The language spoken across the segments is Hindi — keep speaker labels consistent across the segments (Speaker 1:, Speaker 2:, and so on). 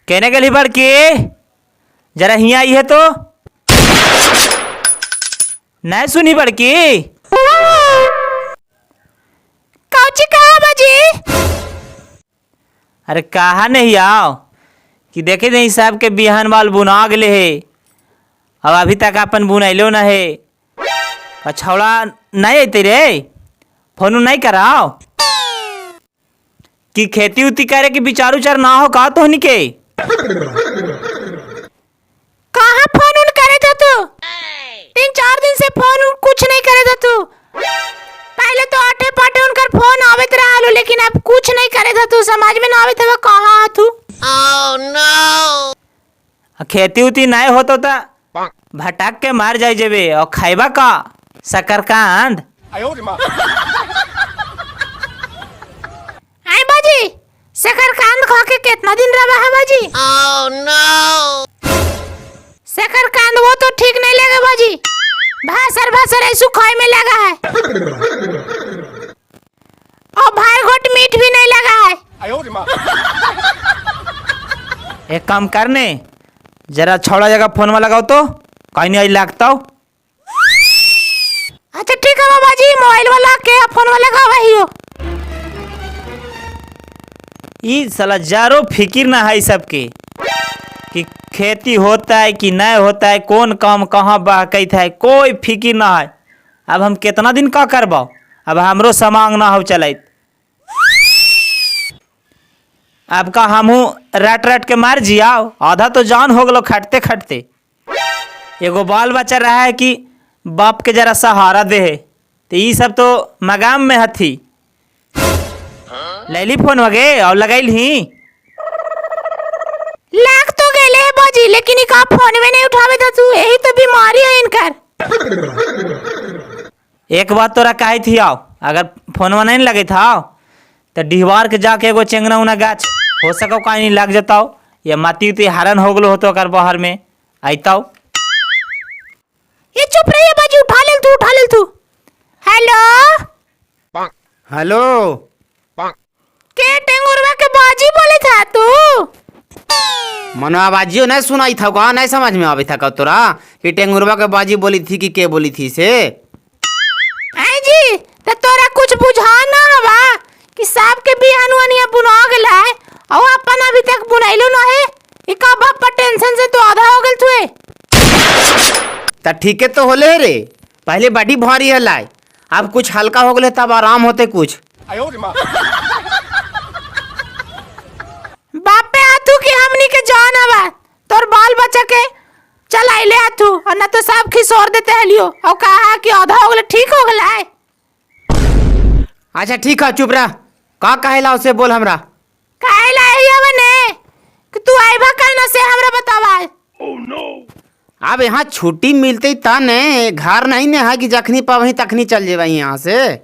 Speaker 1: कहने गली बड़की जरा हिया आई है तो नहीं सुनी बड़की।
Speaker 2: कौची कहा बाजी?
Speaker 1: अरे कहा नहीं आओ कि देखे नहीं साहब के बिहान वाल बुना गले है अब अभी तक अपन बुनैलो न है। छौड़ा नहीं अते रे फोन नहीं कराओ कि खेती उती करे कि विचार उचार ना हो का तो के
Speaker 2: कहाँ फोन उन करे था तू? 3-4 दिन से फोन उन कुछ नहीं करे था तू। पहले तो आटे पाटे उनकर फोन आवे रहा लो, लेकिन अब कुछ नहीं करे था तू। समाज में ना आवे था कहाँ तू?
Speaker 3: Oh no!
Speaker 1: खेती उती नहीं होतो ता भटक के मार जाए जेबे और खाइबा का शकरकंद।
Speaker 2: आई बाजी शकरकंद खा के कितना दिन रहा है बाजी?
Speaker 3: Oh no!
Speaker 2: शकरकंद वो तो ठीक नहीं लगे बाजी, भासर ऐसू खाए में लगा है और भाई घोट मीठ भी नहीं लगा है।
Speaker 1: एक काम करने जरा छौड़ा जगह फोन में लगाओ तो कहीं नहीं लगता हो।
Speaker 2: अच्छा ठीक है बाबा जी, मोबाइल वाला के फोन वाला लगा वही हो।
Speaker 1: ये साला जारो फिकिर ना है सबके कि खेती होता है कि नहीं होता है, कौन काम कहाँ बहकत है, कोई फिकिर ना है। अब हम कितना दिन का करबाओ, अब हमरो समांग ना हो चलत। अब का हमहू रट रट के मार जियाओ, आधा तो जान हो गलो खटते खटते। एगो बाल बच्चा रहा है कि बाप के जरा सहारा दे है, तो ये सब तो मगाम में हथी। लैली फोन वगे और लगैल ही
Speaker 2: लाख तो गेले है बाजी, लेकिन इका फोन में नहीं उठावे था तू। यही तो बीमारी है इनकर।
Speaker 1: एक बात तोरा कही थी आओ, अगर फोन में नहीं लगे था तो डिहवार के जाके एगो चेंगना उना गाछ हो सको कहीं नहीं लग जाता या माती उती हरन हो गलो हो तो अगर बाहर में आईताओ।
Speaker 2: ये चुप रही है बाजी, उठा ले तू। हेलो
Speaker 1: हेलो
Speaker 2: के टेंगुरवा के बाजी बोले था तू?
Speaker 4: मनवा बाजियो नहीं सुनाई था का, नहीं समझ में आवे था का तोरा कि टेंगुरवा के बाजी बोली थी कि के बोली थी से?
Speaker 2: आई जी तो तोरा कुछ बुझा ना हवा कि सांप के बिहानुआनिया बुना गेला है और अपन अभी तक बुनाइलो ना है। इका बाप पर टेंशन से तो आधा हो गेल तुए।
Speaker 4: ता ठीक है तो होले रे, पहले बड़ी भारी है लाई, अब कुछ हल्का हो गले तब आराम होते कुछ।
Speaker 2: बाप पे आतू कि हमनी के जान हवा तोर बाल बच्चा के चल आइले आतू, और ना तो सब खिसोर देते हलियो और कहा कि आधा हो गेल ठीक हो गेला है।
Speaker 4: अच्छा ठीक है चुप रह, का कहेला उसे बोल हमरा।
Speaker 2: काहेला है बने कि तू आइबा कहना से हमरा बतावा।
Speaker 4: अब यहाँ छुट्टी मिलते ता ने, घर नहीं ने है कि जखनी पावही तखनी चल जेबा यहाँ से।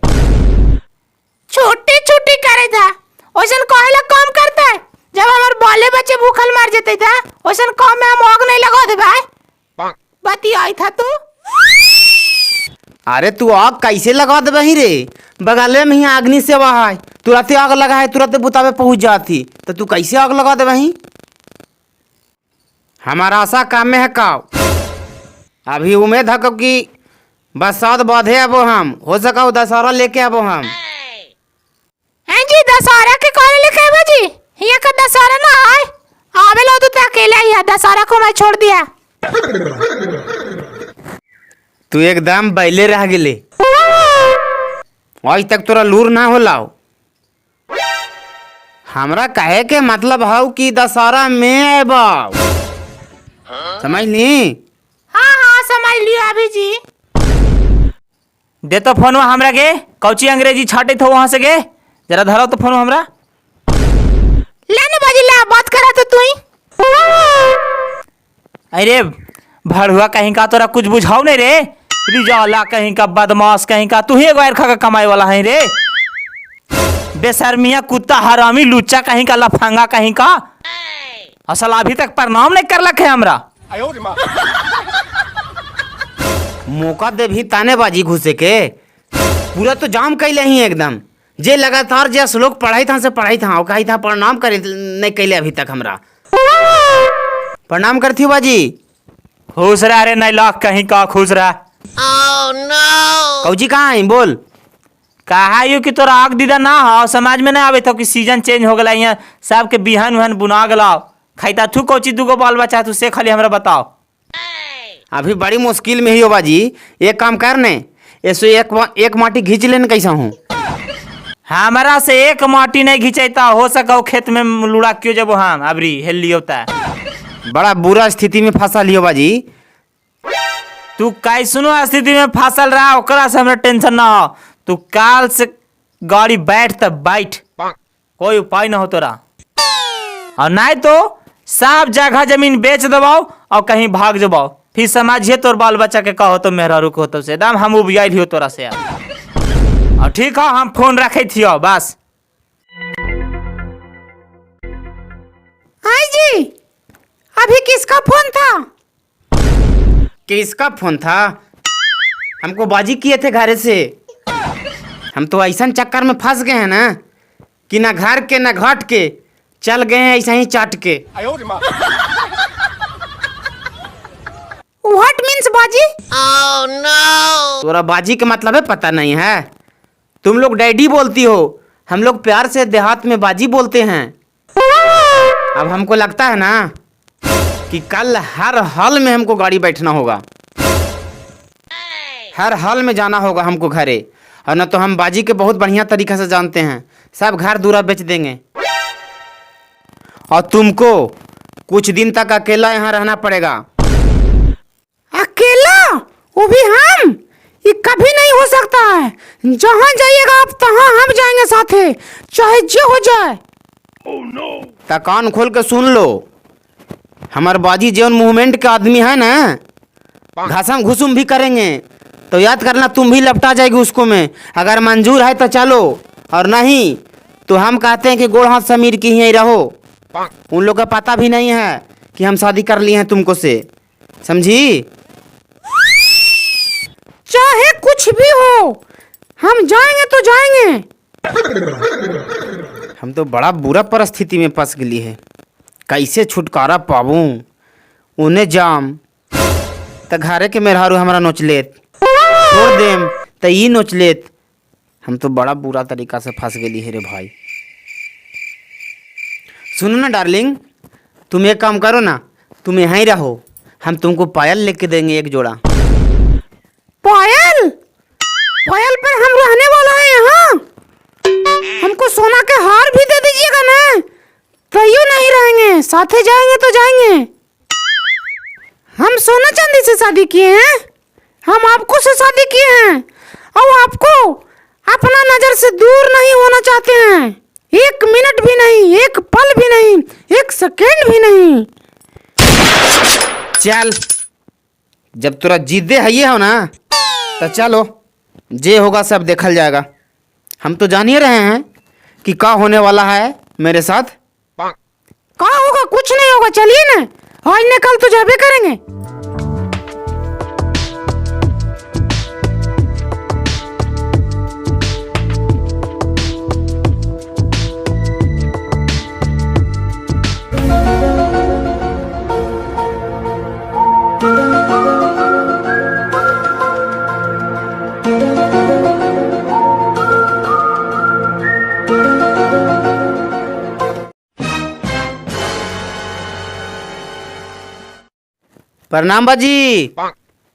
Speaker 2: छुट्टी करे था ओसन कहेला काम करता है। जब हमार बाले बच्चे भूखल मर जेते था ओसन काम में हम आग नहीं लगा दे भाई। बाती आई था तू।
Speaker 4: अरे तू आग कैसे लगा दे वही रे, बगले में ही अग्नि सेवा है, तुरंत आग लगा है, तुरंत बुतावे पहुंच जाती, तो तू कैसे आग लगा दे वही? हमारा आशा काम में है काव, अभी उम्मीद है कि बरसात बाधे अब हम हो सका दशहरा लेके अब हम।
Speaker 2: हैं जी दशहरा के कॉल लेके आवा जी? यहाँ का दशहरा ना आए आवे लो तो अकेला ही है, दशहरा को मैं छोड़ दिया।
Speaker 4: तू एकदम बैले रह गेले, आज तक तोरा लूर ना होला। हमरा कहे के मतलब है कि दशहरा में आबा, समझ ली?
Speaker 2: हाँ समझ लियो अभी जी।
Speaker 1: दे तो फोन हमरा के कौची अंग्रेजी छाटे थे वहां से गे, जरा धरो तो फोन हमरा।
Speaker 2: लाने बाजी ला बात करा तो तू ही।
Speaker 1: अरे भड़ुआ कहीं का तोरा कुछ बुझाओ नहीं रे, रिजाला कहीं का बदमाश कहीं का, तू ही एगो खा का कमाए वाला है रे। बेशर्मिया कुत्ता हरामी लुच्चा कहीं का, लफंगा कहीं का, असल अभी तक प्रणाम नहीं कर लखे हमरा।
Speaker 4: मौका दे भी ताने बाजी घुसे के, पूरा तो जाम कैले ही एकदम। जे लगातार जे श्लोक पढ़ाई था से पढ़ाई था, कही था प्रणाम करे नहीं कैले अभी तक हमरा। प्रणाम करती हो बाजी।
Speaker 1: खुश रहा रे नहीं लाख कहीं का खुश रहा।
Speaker 3: Oh no!
Speaker 4: कौजी कहाँ है बोल।
Speaker 1: कहा यू कि तोरा आग दीदा ना हो समाज में ना आवे तो कि सीजन चेंज हो गला यहाँ सबके बिहान उहन बुना गला खाइता थू कोची दूगो बाल बच्चा तू से खाली हमरा बताओ।
Speaker 4: अभी बड़ी मुश्किल में ही हो बाजी। एक काम कर ने ऐसे एक माटी खींच लेने कैसा हूँ।
Speaker 1: हमारा से एक माटी नहीं घिंचता हो सका खेत में लुड़ा क्यों जब हम अबरी हेल होता
Speaker 4: बड़ा बुरा स्थिति में फंसा लियो बाजी।
Speaker 1: तू कैसनो स्थिति में फसल रहा ओकरा से हमरा टेंशन ना हो। तू काल से गाड़ी बैठ तब बैठ कोई उपाय ना हो तोरा और नहीं तो सब जगह जमीन बेच दबाओ और कहीं भाग जबाओ फिर समाजिए तोर बाल बच्चा के कहो तो मेहरा रुक होतो से एकदम हम उबियाई हो तोरा से और ठीक है हम फोन रखे थी बस।
Speaker 2: हाय जी अभी किसका फोन था?
Speaker 4: किसका फोन था? हमको बाजी किए थे घर से। हम तो ऐसा चक्कर में फंस गए हैं ना कि ना घर के ना घाट के चल गए हैं ऐसा ही चाट के।
Speaker 2: व्हाट मीन्स बाजी?
Speaker 3: Oh no!
Speaker 4: तोरा बाजी का मतलब है पता नहीं है। तुम लोग डैडी बोलती हो हम लोग प्यार से देहात में बाजी बोलते हैं। अब हमको लगता है ना कि कल हर हाल में हमको गाड़ी बैठना होगा हर हाल में जाना होगा हमको घरे और न तो हम बाजी के बहुत बढ़िया तरीके से जानते हैं सब घर दूरा बेच देंगे और तुमको कुछ दिन तक अकेला यहाँ रहना पड़ेगा।
Speaker 2: अकेला? वो भी हम? ये कभी नहीं हो सकता है। जहाँ जाइएगा आप तहाँ हम जाएंगे साथे चाहे जो हो जाए।
Speaker 4: ता कान खोल के सुन लो हमार बाजी जौन मूवमेंट के आदमी है ना घासम घुसुम भी करेंगे तो याद करना तुम भी लपटा जाएगी उसको में। अगर मंजूर है तो चलो और नहीं तो हम कहते हैं कि गोड़ हाथ समीर की ही रहो। उन लोग का पता भी नहीं है कि हम शादी कर लिए हैं तुमको से समझी।
Speaker 2: चाहे कुछ भी हो हम जाएंगे तो जाएंगे।
Speaker 4: हम तो बड़ा बुरा परिस्थिति में फंस गई है कैसे छुटकारा पाऊँ। उन्हें जाम त घरे के मेहरारू हमारा नोच लेत छोड़ देम त ई नोच लेत। हम तो बड़ा बुरा तरीका से फंस गई है रे भाई। सुनो ना डार्लिंग तुम एक काम करो ना तुम यहाँ ही रहो हम तुमको पायल लेके देंगे एक जोड़ा।
Speaker 2: पायल? पायल पर हम रहने वाला है यहाँ। हमको सोना के हार भी दे दीजिएगा ना तैयो नहीं रहेंगे साथे जाएंगे तो जाएंगे। हम सोना चांदी से शादी किए हैं हम आपको से शादी किए हैं और आपको अपना नजर से दूर नहीं होना चाहते हैं। एक मिनट भी नहीं एक पल भी नहीं एक सेकेंड भी नहीं।
Speaker 4: चल जब तुरा जिद्दे है ये हो ना तो चलो जे होगा सब देखल जाएगा। हम तो जान ही रहे हैं कि क्या होने वाला है मेरे साथ।
Speaker 2: कहाँ होगा? कुछ नहीं होगा चलिए ना आज न कल तो जाबे करेंगे।
Speaker 4: प्रणाम बाजी।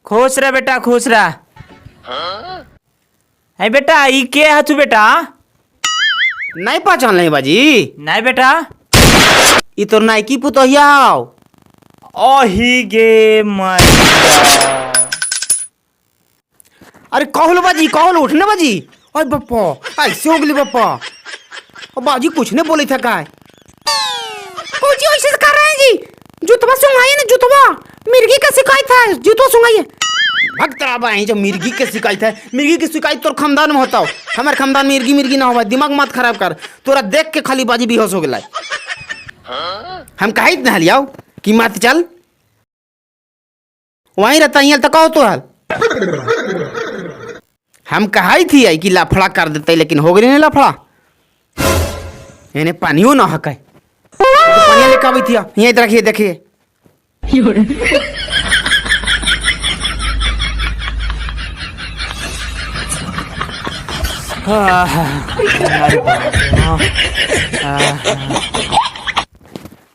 Speaker 1: खुश रह बेटा खुश रह। है बेटा ई के है तू बेटा?
Speaker 4: नहीं पहचान नहीं बाजी।
Speaker 1: नहीं बेटा
Speaker 4: ई तो नाइकी पुतोहिया हो।
Speaker 1: ओही गे मैया।
Speaker 4: अरे कहलो बाजी कहलो उठने बाजी। अरे बप्पा ऐसे हो गली बप्पा और बाजी कुछ नहीं बोली था काय।
Speaker 2: ओ जी ऐसे कर रहे हैं जी। जुतवा सुंघाइए ना जुतवा मिर्गी का शिकायत है जुतवा सुंघाइए।
Speaker 4: भक्तरा बाई जो मिर्गी के शिकायत है मिर्गी की शिकायत तोर खानदान में होता हो। हमारे खानदान में मिर्गी मिर्गी ना हो दिमाग मत खराब कर। तोरा देख के खाली बाजी बेहोश हो गया। हम कहीं न हलियाओ कि मत चल वहीं रहता ही तो कहो तो हाल। हम कहा थी आई कि लफड़ा कर देते लेकिन हो गई नहीं लफड़ा इन्हें पानियों ना हक। तो पानी लेकर आई थी यहीं इधर रखिए देखिए।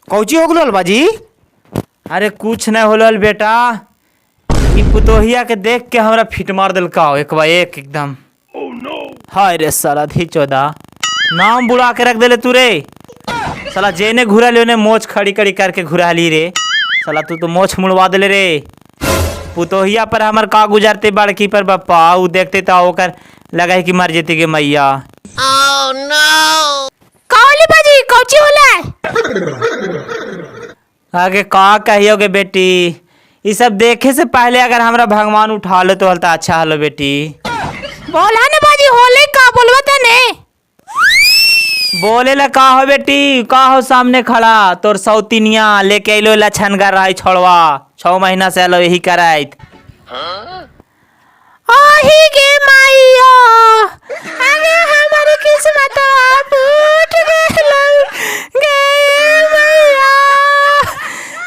Speaker 4: कौची हो गल बाजी?
Speaker 1: अरे कुछ नहीं होलल बेटा, ई पुतोहिया के देख के हमरा फिट मार दिल का एक बा एक एकदम। हाय रे साला धी चौदा, नाम बुला के रख देले तू रे। साला जेने घुरा ले ओने मोछ खड़ी खड़ी करके घुरा ली रे। साला तू तो मोछ मुड़वा देले रे। पुतोहिया पर हमर का गुजरते बड़की पर बप्पा, ऊ देखते तो ओकर लगा है कि मर जेती के मैया।
Speaker 3: Oh no!
Speaker 2: कौली बाजी कौची होला?
Speaker 1: आगे का कहियोगे बेटी, ये सब देखे से पहले अगर हमरा भगवान उठा लो तो हलता अच्छा हलो बेटी।
Speaker 2: बोला ना बाजी होले का बोलवा तने?
Speaker 1: बोले ला का हो बेटी, का हो सामने खड़ा तोर सौतीनिया लेके अलो लछनगर आई छोड़वा, 6 महीना से अलो यही कराइत।
Speaker 2: आही गे माइया, अरे हमारी किस्मत फूट गइल गे मैया,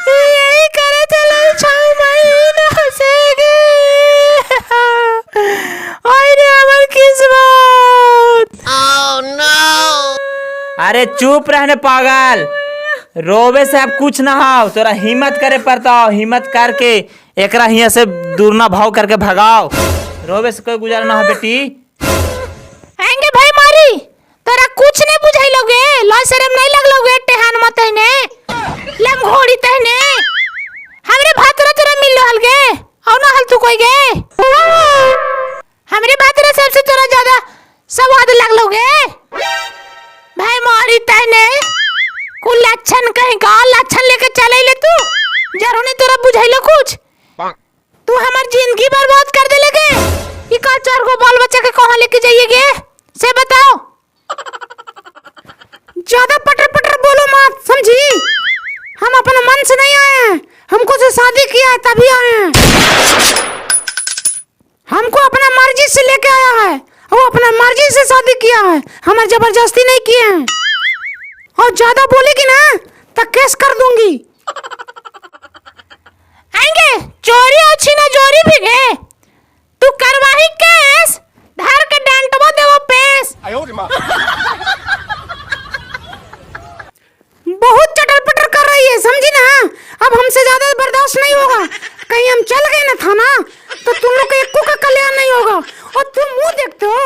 Speaker 2: यही करे चलो 6 महीना से गे। अरे हमारी किस्मत।
Speaker 3: Oh no!
Speaker 1: अरे चुप रहने पागल, रोवे से अब कुछ ना हो, तोरा हिम्मत करे पड़ता हो, हिम्मत करके एकरा हिया से दूर ना भाव करके भगाओ। रोवे से कोई गुजारा ना हो बेटी।
Speaker 2: आएंगे भाई मारी, तोरा कुछ नहीं बुझाई लोगे, लो शर्म नहीं लग लोगे, टेहान मत है लम घोड़ी तहने हमरे भातरा तोरा मिल रहल गे, औ ना हल तू कोई गे। हमरे भातरा सबसे तोरा ज्यादा स्वाद लग लोगे भाई मारी तहने। कुल लक्षण कहीं का लक्षण लेके चले ले तू, जरो ने तोरा बुझाइलो कुछ। तू हमार जिंदगी बर्बाद कर दे लगे। ये का 4 गो बाल बच्चा के कहां लेके जाइएगे से बताओ। ज्यादा पटर पटर बोलो मत, समझी? हम अपने मन से नहीं आए हैं, हमको जो शादी किया है तभी आए हैं। हमको अपना मर्जी से लेके आया है, वो अपना मर्जी से शादी किया है, हमारी जबरदस्ती नहीं किए हैं। और ज्यादा बोलेगी ना तो केस कर दूंगी। आएंगे चोरी और छीना चोरी भी गे, तू करवाही केस, धर के डांटवा देवो पेश। बहुत चटर पटर कर रही है, समझी ना? अब हमसे ज्यादा बर्दाश्त नहीं होगा। कहीं हम चल गए ना थाना तो तुम लोग का एको का कल्याण नहीं होगा। और तुम मुंह देखते हो,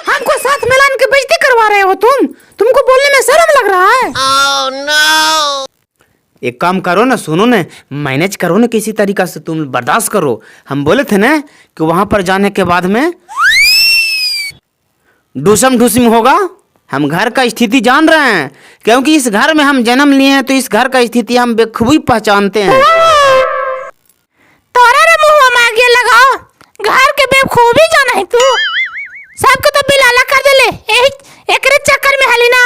Speaker 2: हमको साथ मिलान के बेइज्जती करवा रहे हो तुमको बोलने में शर्म लग रहा है?
Speaker 3: Oh no!
Speaker 4: एक काम करो ना, सुनो ना, मैनेज करो ना किसी तरीका से, तुम बर्दाश्त करो। हम बोले थे ना कि वहां पर जाने के बाद में डूसम ढूसम होगा। हम घर का स्थिति जान रहे हैं, क्योंकि इस घर में हम जन्म लिए हैं, तो इस घर का स्थिति हम बेखूबी पहचानते हैं।
Speaker 2: तोरा रे मुंह में आगे लगाओ, घर के बेखूबी जाना है तू, सबको तो बिलाला कर देले। एकरे चक्कर में हली ना,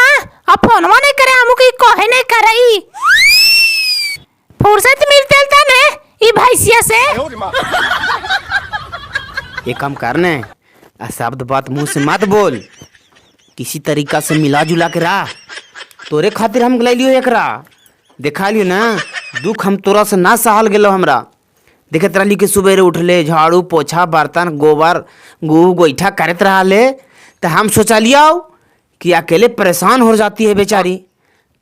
Speaker 2: अब फोनवा नहीं करे, हमको की कहे नहीं करई। फुर्सत मिलते ने ई भैंसिया से।
Speaker 4: ये काम करने अशब्द बात मुंह से मत बोल, किसी तरीका से मिला जुला के रहा। तोरे खातिर हम ले लियो एकरा, देखा लियो ना, दुख हम तोरा से ना सहल गेलो हमरा। देखत रहली कि सुबेरे उठले झाड़ू पोछा बर्तन गोबर गू गोईठा करत रहा ले, तो हम सोचलियो कि अकेले परेशान हो जाती है बेचारी।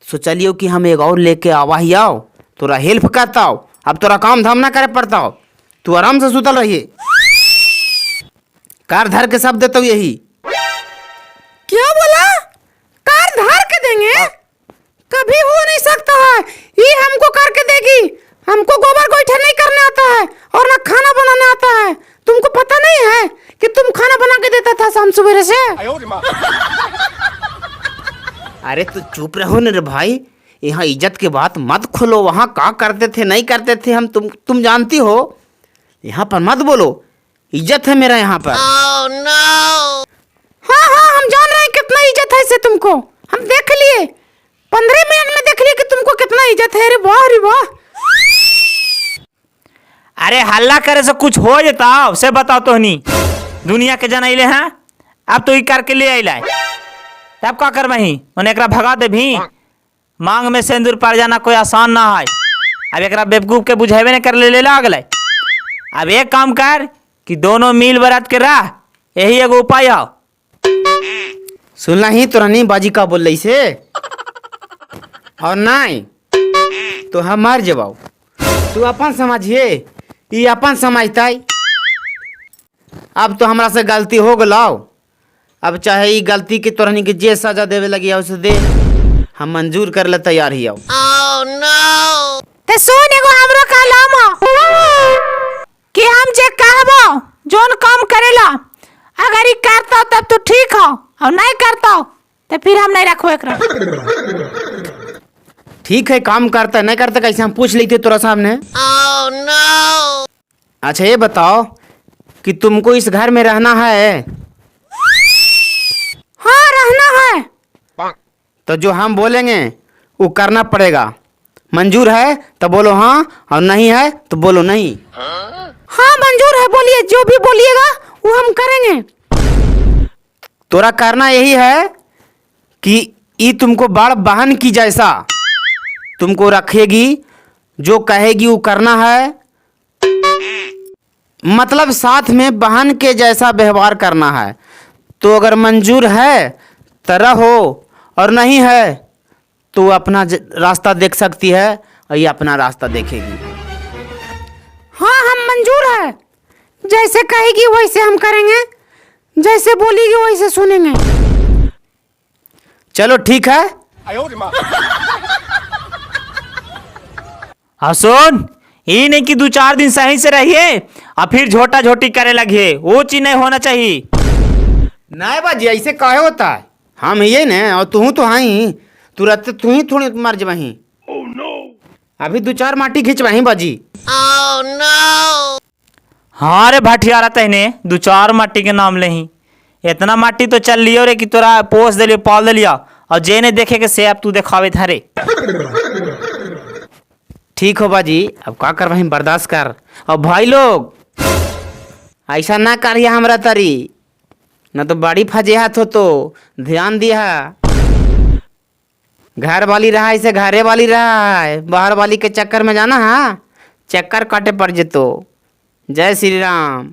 Speaker 4: सोचलियो कि हम एक और लेके आवा ही आओ, तोरा हेल्प करता हो, अब तोरा काम धाम ना करे पड़ता हो, तू आराम से सुतल रहिए। कार धर के सब देता हूँ यही।
Speaker 2: क्या बोला? कार धार के देंगे? कभी हो नहीं सकता है, ये हमको करके देगी। हमको गोबर गोईठा नहीं करने आता है और ना खाना बनाना आता है। तुमको पता नहीं है कि तुम खाना बना के देता था शाम सवेरे से?
Speaker 4: अरे तू चुप रहो न रे भाई, यहाँ इज्जत के बात मत खोलो। वहाँ का करते थे नहीं करते थे हम तुम जानती हो, यहाँ पर मत बोलो, इज्जत है मेरा यहाँ पर।
Speaker 3: Oh no!
Speaker 2: हाँ हाँ हम जान रहे हैं कितना इज्जत है इसे तुमको, हम देख लिए 15 मिनट में देख लिए कि तुमको कितना इज्जत है। अरे वाह रे वाह।
Speaker 1: अरे हल्ला करे से कुछ हो जाता से बताओ तो नहीं, दुनिया के जन अले हैं, अब तो ही करके ले अला, तब का कर वही उन्हें एकरा भगा दे भी, मांग में सिंदूर पड़ जाना कोई आसान ना है। अब एकरा बेवकूफ के बुझेबे नहीं कर ले लागल। अब एक काम कर कि दोनों मिल बरात के रह, यही एगो उपाय हो।
Speaker 4: सुनला ही तो नहीं बाजी का बोल रही से, और नहीं तो हम मर जबाऊ। तू अपन समझिए, ये अपन समझता। अब तो हमरा से गलती हो गलाओ, अब चाहे ये गलती की तोरनी की जे सजा देवे लगी उसे दे, हम मंजूर कर ले तैयार ही आओ।
Speaker 3: Oh no!
Speaker 2: ते सुन एगो हमरो कलम हो कि हम जे कहबो जोन काम करेला, अगर ई करता तब तो ठीक हो, और नहीं करता तो फिर हम नहीं रखो एकरा।
Speaker 4: ठीक है, काम करता है नहीं करता कैसे हम पूछ लेते तोरा सामने।
Speaker 3: Oh no!
Speaker 4: अच्छा ये बताओ कि तुमको इस घर में रहना है?
Speaker 2: हाँ रहना है।
Speaker 4: तो जो हम बोलेंगे वो करना पड़ेगा। मंजूर है तो बोलो हाँ, और नहीं है तो बोलो नहीं।
Speaker 2: हाँ मंजूर है, बोलिए जो भी बोलिएगा वो हम करेंगे।
Speaker 4: तोरा करना यही है कि ये तुमको बड़ बहन की जैसा तुमको रखेगी, जो कहेगी वो करना है। मतलब साथ में बहन के जैसा व्यवहार करना है। तो अगर मंजूर है तो रहो, और नहीं है तो अपना रास्ता देख सकती है, और ये अपना रास्ता देखेगी।
Speaker 2: हाँ हम मंजूर है, जैसे कहेगी वैसे हम करेंगे, जैसे बोलेगी वैसे सुनेंगे।
Speaker 4: चलो ठीक है।
Speaker 1: हाँ सुन, ये नहीं कि 2-4 दिन सही से रहिए और फिर झोटा झोटी करे लगिए, वो चीज नहीं होना चाहिए।
Speaker 4: नहीं बाजी ऐसे काहे होता है, हम ये न और तू तो हाई, तुरंत तू ही थोड़ी मर जबही। अभी 2-4 माटी खिंचवाही बाजी।
Speaker 3: Oh no!
Speaker 1: हाँ रे भाटियारा, तहने 2-4 माटी के नाम लेही, इतना माटी तो चल लियो रे कि तोरा पोस दिलियो पाल दिलिया, और जे ने देखे के से अब तू देखावे था रे।
Speaker 4: ठीक हो बाजी, अब का कर वहीं बर्दाश्त कर। और भाई लोग ऐसा ना करिए हमरा तरी, न तो बड़ी फजेहत हो, तो ध्यान दिया। घर वाली रहा ऐसे घरे वाली रहा है, बाहर वाली के चक्कर में जाना है, चक्कर काटे पड़ जेतो। जय श्री राम।